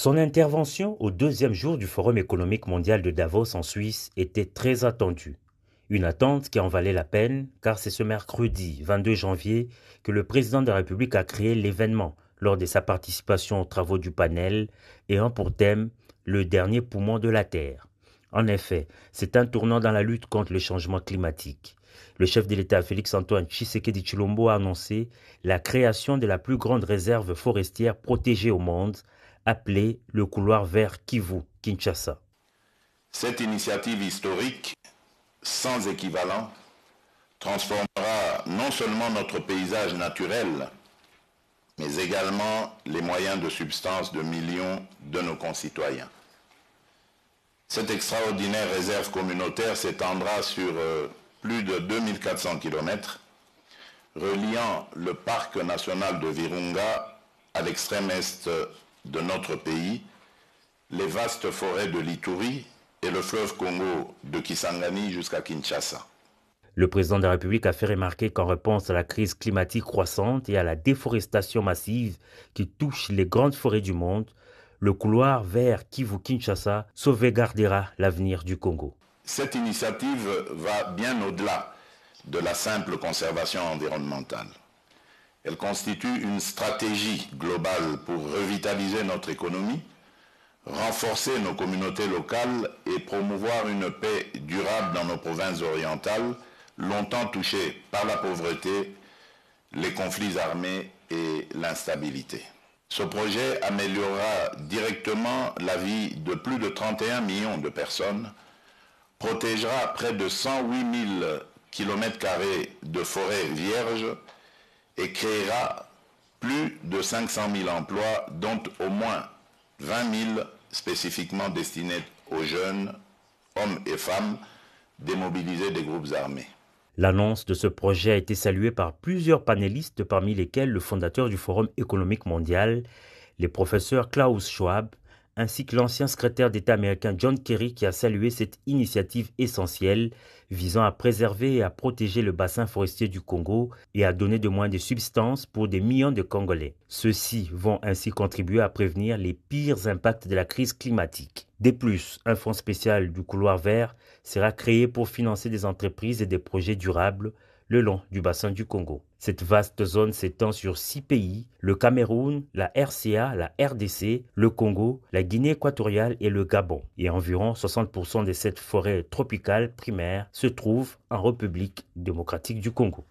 Son intervention au deuxième jour du Forum économique mondial de Davos en Suisse était très attendue. Une attente qui en valait la peine car c'est ce mercredi 22 janvier que le président de la République a créé l'événement lors de sa participation aux travaux du panel ayant pour thème le dernier poumon de la Terre. En effet, c'est un tournant dans la lutte contre le changement climatique. Le chef de l'État Félix-Antoine Tshisekedi Tshilombo a annoncé la création de la plus grande réserve forestière protégée au monde, appelée le couloir vert Kivu-Kinshasa. Cette initiative historique, sans équivalent, transformera non seulement notre paysage naturel, mais également les moyens de subsistance de millions de nos concitoyens. Cette extraordinaire réserve communautaire s'étendra sur plus de 2400 km, reliant le parc national de Virunga à l'extrême est de notre pays, les vastes forêts de l'Ituri et le fleuve Congo de Kisangani jusqu'à Kinshasa. Le président de la République a fait remarquer qu'en réponse à la crise climatique croissante et à la déforestation massive qui touche les grandes forêts du monde, le couloir vert Kivu-Kinshasa sauvegardera l'avenir du Congo. Cette initiative va bien au-delà de la simple conservation environnementale. Elle constitue une stratégie globale pour revitaliser notre économie, renforcer nos communautés locales et promouvoir une paix durable dans nos provinces orientales, longtemps touchées par la pauvreté, les conflits armés et l'instabilité. Ce projet améliorera directement la vie de plus de 31 millions de personnes, protégera près de 108 000 km² de forêts vierges et créera plus de 500 000 emplois, dont au moins 20 000 spécifiquement destinés aux jeunes, hommes et femmes, démobilisés des groupes armés. L'annonce de ce projet a été saluée par plusieurs panélistes, parmi lesquels le fondateur du Forum économique mondial, les professeurs Klaus Schwab, ainsi que l'ancien secrétaire d'État américain John Kerry qui a salué cette initiative essentielle visant à préserver et à protéger le bassin forestier du Congo et à donner de moins de substances pour des millions de Congolais. Ceux-ci vont ainsi contribuer à prévenir les pires impacts de la crise climatique. De plus, un fonds spécial du couloir vert sera créé pour financer des entreprises et des projets durables le long du bassin du Congo. Cette vaste zone s'étend sur 6 pays, le Cameroun, la RCA, la RDC, le Congo, la Guinée équatoriale et le Gabon. Et environ 60% de cette forêt tropicale primaire se trouve en République démocratique du Congo.